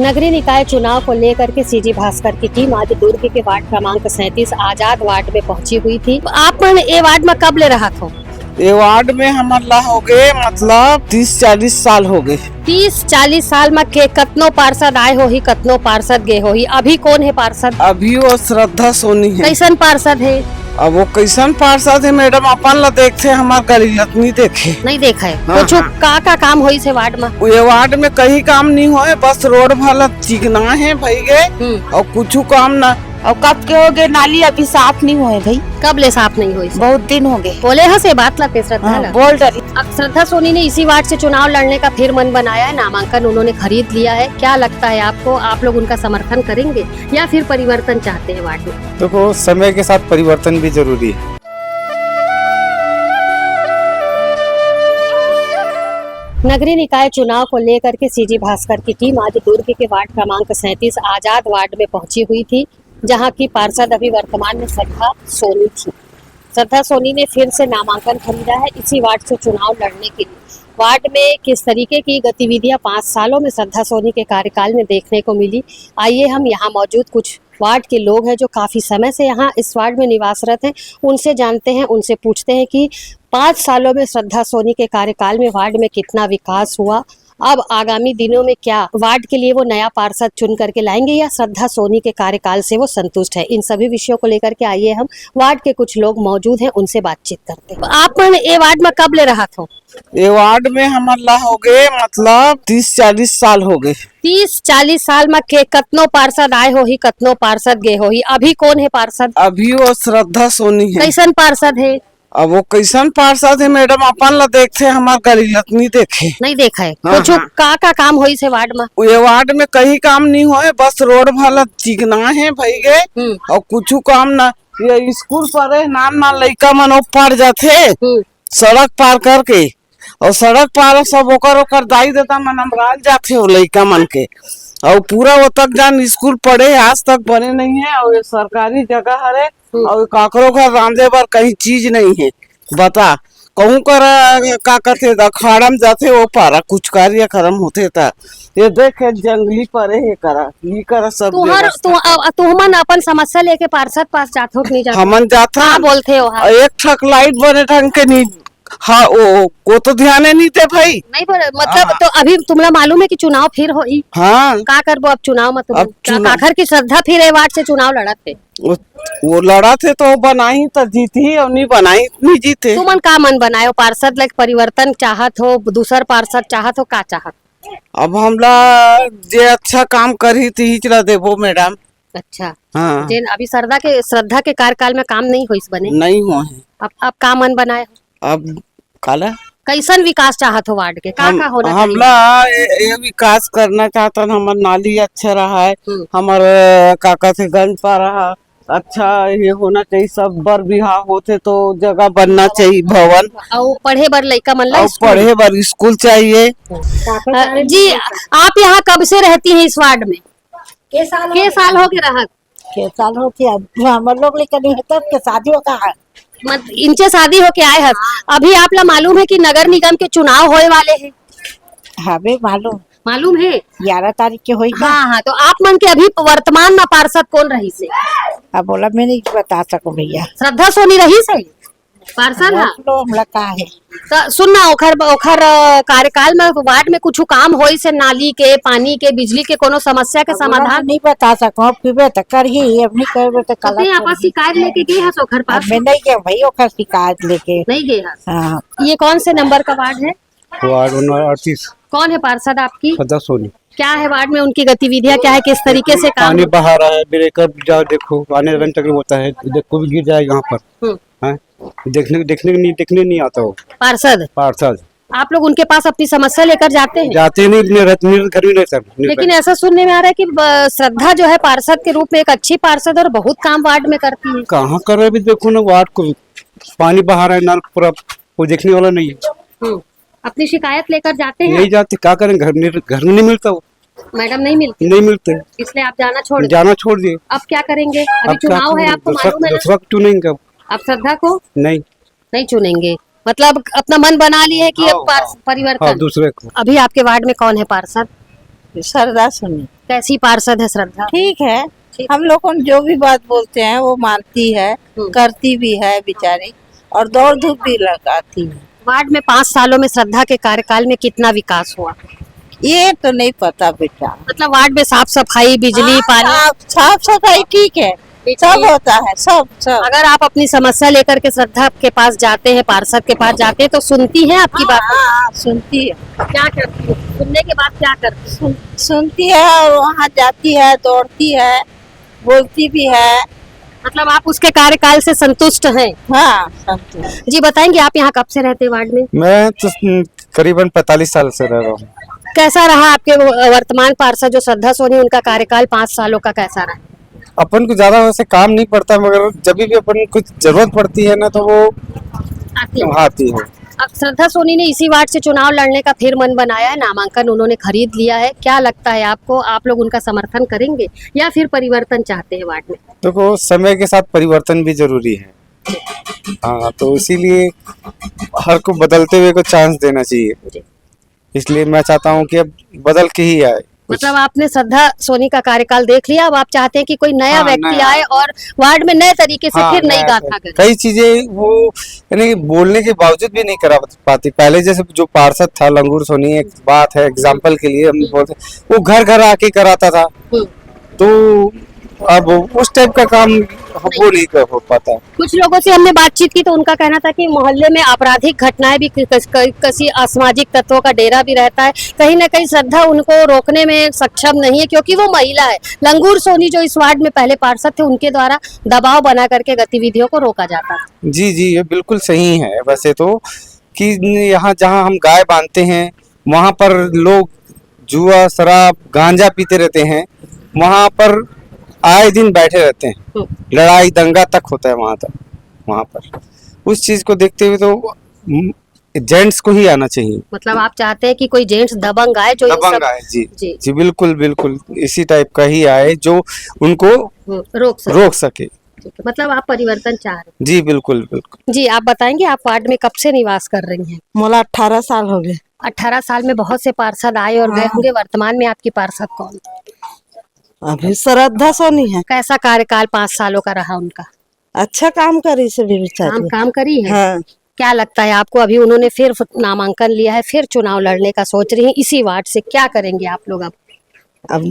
नगरीय निकाय चुनाव को लेकर के सीजी भास्कर की टीम आज दुर्ग के वार्ड क्रमांक 37 आजाद वार्ड में पहुंची हुई थी। आप ये वार्ड में कब ले रहा था? ये वार्ड में हमारा हो गए मतलब 30-40 साल हो गए। 30-40 साल में के कतनो पार्षद आए हो ही, कतनो पार्षद गए हो ही। अभी कौन है पार्षद? अभी वो श्रद्धा सोनी है। कैसन पार्षद है? अब वो कैसन पार्षद है मैडम, अपन ला देखते हमार गरीबत नहीं देखे, नहीं देखा है। हाँ, कुछ का काम होई से वार्ड में? ये वार्ड में कहीं काम नहीं होए, बस रोड भला चिकना है भाई गए और कुछ काम ना। और कब के हो गए, नाली अभी साफ नहीं हुए भाई। कब ले साफ नहीं हुई? बहुत दिन हो गए। बोले है से बात लाते श्रद्धा ला। बोल रही। अब श्रद्धा सोनी ने इसी वार्ड से चुनाव लड़ने का फिर मन बनाया है, नामांकन उन्होंने खरीद लिया है। क्या लगता है आपको, आप लोग उनका समर्थन करेंगे या फिर परिवर्तन चाहते हैं वार्ड में? देखो, समय के साथ परिवर्तन भी जरूरी है। नगरीय निकाय चुनाव को लेकर के सीजी भास्कर की टीम आज दुर्ग के वार्ड क्रमांक 37 आजाद वार्ड में पहुंची हुई थी, जहां की पार्षद अभी वर्तमान में श्रद्धा सोनी थी। श्रद्धा सोनी ने फिर से नामांकन खरीदा है इसी वार्ड से चुनाव लड़ने के लिए। वार्ड में किस तरीके की गतिविधियां 5 सालों में श्रद्धा सोनी के कार्यकाल में देखने को मिली, आइए हम यहाँ मौजूद कुछ वार्ड के लोग हैं जो काफी समय से यहाँ इस वार्ड में निवासरत हैं, उनसे जानते हैं, उनसे पूछते हैं कि 5 सालों में श्रद्धा सोनी के कार्यकाल में वार्ड में कितना विकास हुआ, अब आगामी दिनों में क्या वार्ड के लिए वो नया पार्षद चुन करके लाएंगे या श्रद्धा सोनी के कार्यकाल से वो संतुष्ट है। इन सभी विषयों को लेकर के आइए हम वार्ड के कुछ लोग मौजूद हैं, उनसे बातचीत करते हैं। आप ये वार्ड में कब ले रहा था? ये वार्ड में हमारा हो गए मतलब 30-40 साल हो गए। 30-40 साल में के कतनो पार्षद आए हो ही, कतनो पार्षद गए हो ही। अभी कौन है पार्षद? अभी वो श्रद्धा सोनी है। कैसन पार्षद है? अब वो कैसन पार्षद है मैडम, अपन ला देखते हमार गरीबत नहीं देखे, नहीं देखा है। हाँ, कुछ हाँ। का काम होई से वार्ड में? ये वार्ड में कहीं काम नहीं होए, बस रोड भला चिकना है भाई गए और कुछ काम ना। ये स्कूल पर है, नाम लड़का मन पार जाते सड़क पार करके, और सड़क पार सब ओकर दाई देता मन अमराल जाते हो लड़का मन के, और पूरा वो तक जान स्कूल पढ़े आज तक बने नहीं है। और ये सरकारी जगह है और काकरो घर रांधे बर कहीं चीज नहीं है। बता कहूँ कर का करते अखाड़ा में जाते वो पारा कुछ कार्यक्रम होते था। ये देखे जंगली परे है करा ये करा सब। तुमन अपन समस्या लेके पार्षद पास जाते हो कि नहीं जाते? हमन जाता बोलते हो? हाँ। एक ठक लाइट बने ढंग के नहीं। हाँ वो तो ध्यान नहीं दे भाई। नहीं मतलब तो अभी तुम्हें मालूम है कि चुनाव फिर हो? हाँ का करबो अब चुनाव में? अब काखर की श्रद्धा फिर ए वार्ड से चुनाव लड़ते? वो लड़ा थे तो बनाई तो जीती और नहीं बनाई नहीं जीते। तुमन का मन बनायो पार्षद लाइक परिवर्तन चाहत हो, दूसर पार्षद चाहत हो, का चाहत? अब हमला जे अच्छा काम करी थी चला देवो मैडम। अच्छा हाँ। अभी श्रद्धा के कार्यकाल में काम नहीं होइस बने? नहीं हुआ है। अब का मन बनाए हो? अब काला कैसन विकास चाहत हो वार्ड के? का होना हमला ये विकास करना चाहता, हमार नाली अच्छा रहा है, हमार काका से गंज पा रहा अच्छा ये होना चाहिए। सब बर बिहार होते तो जगह बनना चाहिए, भवन और पढ़े बर लड़का मन ला पढ़े बर स्कूल चाहिए। जी आप यहाँ कब से रहती हैं इस वार्ड में? के साल हो गए रहत? के साल हो गया हम लोग लेकर तब के शादी होगा। इनसे शादी होके आए हैं। अभी आप ला मालूम है कि नगर निगम के चुनाव होए वाले हैं? हमें मालूम है 11 तारीख के होई। हाँ, तो आप मन के अभी वर्तमान में पार्षद कौन रही से? अब बोला मैं नहीं बता सकूं भैया। श्रद्धा सोनी रही से पार्षद? हमला का है तो सुनना ओखर कार्यकाल में वार्ड में कुछ काम होई से, नाली के, पानी के, बिजली के कोनो समस्या के समाधान? नहीं बता सकूं। अब पीबे तो कर ही, अब नहीं करबे तो कल आपस शिकायत लेके गए हैं ओखर पास? मैं नहीं गया भाई ओखर शिकायत लेके नहीं गए हैं। हाँ। ये कौन से नंबर का वार्ड है? वार्ड 38। कौन है पार्षद आपकी? श्रद्धा सोनी। क्या है वार्ड में उनकी गतिविधियां, क्या है, किस तरीके से काम? पानी बहा रहा है, ब्रेकर जाओ देखो, आने जाने तक होता है, देखो भी गिर जाए यहाँ पर। हाँ? देखने नहीं आता हो पार्षद। आप लोग उनके पास अपनी समस्या लेकर जाते हैं? जाते नहीं, घर में रहता। लेकिन ऐसा सुनने में आ रहा है कि श्रद्धा जो है पार्षद के रूप में एक अच्छी पार्षद और बहुत काम वार्ड में करती है। कहाँ कर रहे अभी देखो ना, वार्ड को पानी बहा रहा है, नल पूरा कोई देखने वाला नहीं है। अपनी शिकायत लेकर जाते हैं? नहीं जाते, क्या करें, घर में नहीं मिलता वो। मैडम नहीं मिलते, इसलिए आप जाना छोड़ दिए। अब क्या करेंगे? अभी चुनाव है, आपको मालूम है? दूसरा चुनेंगे अब श्रद्धा को नहीं चुनेंगे, मतलब अपना मन बना लिए है कि अब परिवर्तन। दूसरे को। अभी आपके वार्ड में कौन है पार्षद? श्रद्धा सोनी। कैसी पार्षद है श्रद्धा? ठीक है, हम लोग को जो भी बात बोलते हैं वो मानती है, करती भी है बेचारी, और दौड़ धूप भी लगाती है। वार्ड में 5 सालों में श्रद्धा के कार्यकाल में कितना विकास हुआ? ये तो नहीं पता बेटा। मतलब वार्ड में साफ सफाई, बिजली, हाँ, पानी, साफ सफाई ठीक है, सब होता है, सब सब। अगर आप अपनी समस्या लेकर के श्रद्धा के पास जाते हैं, पार्षद के पास जाते हैं, तो सुनती है आपकी बात? हाँ, सुनती है। क्या करती है? सुनने के बाद क्या करती है? सुनती है और वहाँ जाती है, दौड़ती है, बोलती भी है। मतलब आप उसके कार्यकाल से संतुष्ट हैं? हाँ, संतुष्ट। जी बताएंगे, आप यहाँ कब से रहते हैं वार्ड में? मैं तो करीबन 45 साल से रह रहा हूँ। कैसा रहा आपके वर्तमान पार्षद जो श्रद्धा सोनी, उनका कार्यकाल 5 सालों का कैसा रहा? अपन को ज्यादा वैसे काम नहीं पड़ता, मगर जब भी अपन को कुछ जरूरत पड़ती है ना तो वो आती है। अब श्रद्धा सोनी ने इसी वार्ड से चुनाव लड़ने का फिर मन बनाया है, नामांकन उन्होंने खरीद लिया है। क्या लगता है आपको, आप लोग उनका समर्थन करेंगे या फिर परिवर्तन चाहते हैं वार्ड में? देखो, समय के साथ परिवर्तन भी जरूरी है। हाँ, तो इसीलिए हर को बदलते हुए को चांस देना चाहिए। इसलिए मैं चाहता हूँ कि अब बदल के ही आए। मतलब आपने श्रद्धा सोनी का कार्यकाल देख लिया, अब आप चाहते हैं कि कोई नया व्यक्ति आए और वार्ड में नए तरीके से फिर नई गाथा करे। कई चीजें वो यानी बोलने के बावजूद भी नहीं करा पाती। पहले जैसे जो पार्षद था लंगूर सोनी, एक बात है एग्जाम्पल के लिए हम बोलते, वो घर घर आके कराता था, तो अब उस टाइप का काम वो नहीं कर हो पाता। कुछ लोगों से हमने बातचीत की तो उनका कहना था कि मोहल्ले में आपराधिक घटनाएं भी, किसी असामाजिक तत्वों का डेरा भी रहता है, कहीं ना कहीं श्रद्धा उनको रोकने में सक्षम नहीं है क्योंकि वो महिला है। लंगूर सोनी जो इस वार्ड में पहले पार्षद थे, उनके द्वारा दबाव बना करके गतिविधियों को रोका जाता है। जी जी, ये बिल्कुल सही है वैसे तो, कि यहाँ जहाँ हम गाय बांधते हैं वहाँ पर लोग जुआ, शराब, गांजा पीते रहते हैं, वहाँ पर आए दिन बैठे रहते हैं, लड़ाई दंगा तक होता है वहाँ पर। उस चीज को देखते हुए तो जेंट्स को ही आना चाहिए। मतलब आप चाहते हैं कि कोई जेंट्स दबंग आए जो दबंग आए, जी जी जी, बिल्कुल बिल्कुल इसी टाइप का ही आए जो उनको रोक सके। मतलब आप परिवर्तन चाह रहे हैं? जी बिल्कुल बिल्कुल। जी आप बताएंगे, आप वार्ड में कब से निवास कर रही हैं? मोला 18 साल हो गए। 18 साल में बहुत से पार्षद आए और गए होंगे, वर्तमान में आपकी पार्षद कौन? अभी श्रद्धा सोनी है। कैसा कार्यकाल 5 सालों का रहा उनका? अच्छा काम करी सभी बेचारी। काम करी है। हाँ। क्या लगता है आपको, अभी उन्होंने फिर नामांकन लिया है, फिर चुनाव लड़ने का सोच रही है इसी वार्ड से, क्या करेंगे आप लोग? अब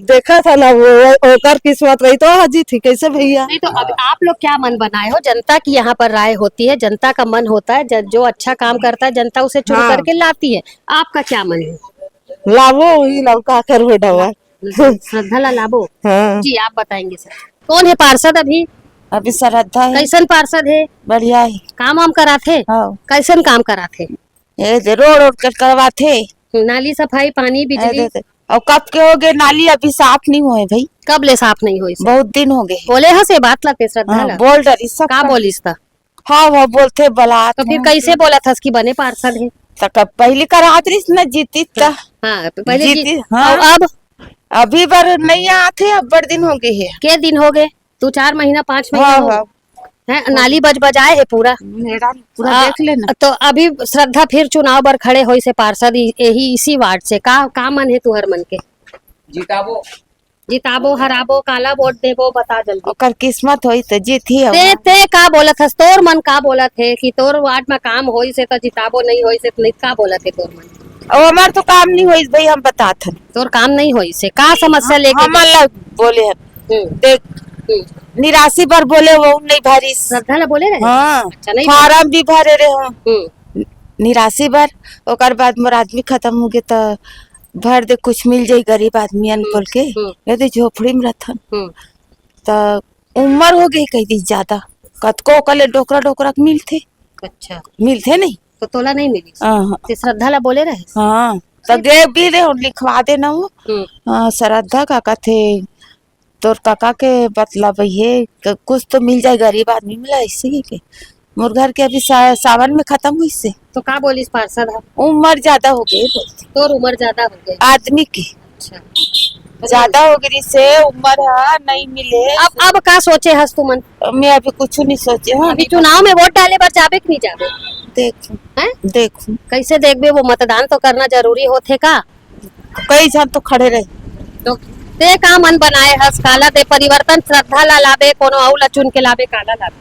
देखा था ना, वो कर किस्मत रही तो हाजी थी, कैसे भैया? नहीं तो अब आप लोग क्या मन बनाए हो? जनता की यहाँ पर राय होती है, जनता का मन होता है, जो अच्छा काम करता है जनता उसे चुन करके लाती है। आपका क्या मन है? लाभो ही लौका कर बेटा। श्रद्धा लाबो। हाँ। जी आप बताएंगे सर, कौन है पार्षद अभी? अभी श्रद्धा है। कैसन पार्षद है? बढ़िया है। काम वाम कराथे? हाँ। कैसन काम कराथे? ये रोड करवाथे, नाली सफाई, पानी, बिजली। और कब के हो गए नाली अभी साफ नहीं हुए भाई? कब ले साफ नहीं हुई? बहुत दिन हो गए। बोले हाँ से बात लगते श्रद्धा हाँ, बोल डरी सब का बोलिस था? हाँ वो बोलते बला। तो फिर कैसे बोला था कि बने पार्षद है? तो पहली करात रही न जीती था। हाँ पहले जीती, हाँ। और अब अभी बार नहीं आते, अब बड़ दिन हो गए है। के दिन हो गए? 2-4 महीना 5 महीना हाँ, हो हाँ। है? नाली बजाए है पूरा देख लेना। तो अभी श्रद्धा फिर चुनाव बर खड़े हो से पार्षद यही इसी वार्ड से, का मन है तुहर मन के? जिताबो हराबो काला वोट देबो, बता जल्दी। ओकर किस्मत होई तो जीती है। ते का बोलत हस? तोर मन का बोलत है कि तोर वार्ड में काम होई से तो जिताबो, नहीं होई से तो नहीं, का बोलत है तोर मन? और हमार तो काम नहीं होई भाई, हम बताते हैं। तोर काम नहीं होई से का समस्या लेके? हम अलग बोले हैं। देख निराशी बार बोले वो नहीं भरी। श्रद्धा ला बोले रहे? हाँ, अच्छा, नहीं फार्म भी भरे रहे हो निराशी बार। ओकर बाद मोर आदमी खत्म हो गए तो भर दे, कुछ मिल जाये गरीब आदमी बोल के। यदि झोपड़ी में रहथन तो उम्र हो गई कई दिन ज्यादा, कतको कले डोकरा मिलते। अच्छा मिलते नहीं तो तोला नहीं मिली? तो श्रद्धा ला बोले रहे? हाँ, तो दे भी रहे, लिखवा देना वो। श्रद्धा काका थे तोर काका के बतला भैया कुछ तो मिल जाए, गरीब आदमी मिला इसी के। मोर घर के अभी सावन में खत्म हुई से। तो का बोलिस पार्षद? उम्र ज्यादा हो गई। तोर उम्र ज्यादा हो गई आदमी की? अच्छा, ज्यादा हो गई से उम्र है, नहीं मिले। अब का सोचे हस तू मन? मैं अभी कुछ नहीं सोचे हूँ। अभी चुनाव में वोट डाले पर जाबे कि नहीं जाबे? देखू कैसे देखबे? वो मतदान तो करना जरूरी होथे का? कई जन तो खड़े रहे। तो ते का मन बनाए हस काला दे परिवर्तन श्रद्धा ला लाबे कोनो अउ ला चुन के लाबे काला लाबे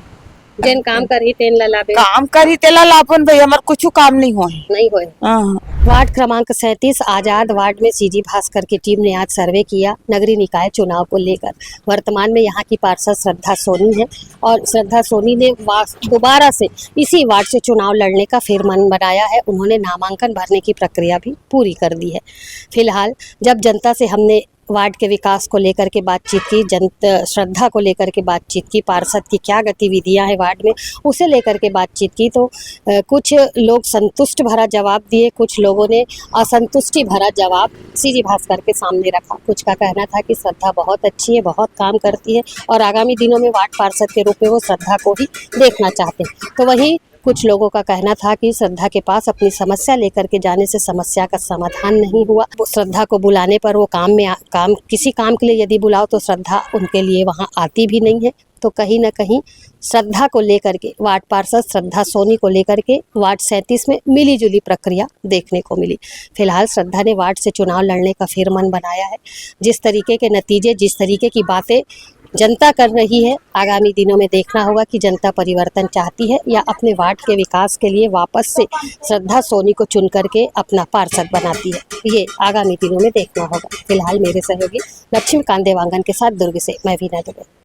जेन काम करही तेन ला लाबे काम करी तेला लापन भाई हमार कुछ काम नहीं होए। नहीं होए। हाँ। वार्ड क्रमांक 37 आजाद वार्ड में सीजी भास्कर की टीम ने आज सर्वे किया नगरीय निकाय चुनाव को लेकर। वर्तमान में यहाँ की पार्षद श्रद्धा सोनी है और श्रद्धा सोनी ने दोबारा से इसी वार्ड से चुनाव लड़ने का फिर मन बनाया है। उन्होंने नामांकन भरने की प्रक्रिया भी पूरी कर दी है। फिलहाल जब जनता से हमने वार्ड के विकास को लेकर के बातचीत की, श्रद्धा को लेकर के बातचीत की, पार्षद की क्या गतिविधियां हैं वार्ड में उसे लेकर के बातचीत की, तो कुछ लोग संतुष्ट भरा जवाब दिए, कुछ लोगों ने असंतुष्टि भरा जवाब सीजी भास्कर के सामने रखा। कुछ का कहना था कि श्रद्धा बहुत अच्छी है, बहुत काम करती है और आगामी दिनों में वार्ड पार्षद के रूप में वो श्रद्धा को ही देखना चाहते हैं। तो वहीं कुछ लोगों का कहना था कि श्रद्धा के पास अपनी समस्या लेकर के जाने से समस्या का समाधान नहीं हुआ। वो श्रद्धा को बुलाने पर वो किसी काम के लिए यदि बुलाओ तो श्रद्धा उनके लिए वहां आती भी नहीं है। तो कहीं ना कहीं श्रद्धा को लेकर के वार्ड पार्षद श्रद्धा सोनी को लेकर के वार्ड 37 में मिली जुली प्रक्रिया देखने को मिली। फिलहाल श्रद्धा ने वार्ड से चुनाव लड़ने का फिर मन बनाया है। जिस तरीके के नतीजे, जिस तरीके की बातें जनता कर रही है, आगामी दिनों में देखना होगा कि जनता परिवर्तन चाहती है या अपने वार्ड के विकास के लिए वापस से श्रद्धा सोनी को चुन करके अपना पार्षद बनाती है। ये आगामी दिनों में देखना होगा। फिलहाल मेरे सहयोगी लक्ष्मीकांत देवांगन के साथ दुर्ग से मैं वीना दुबे।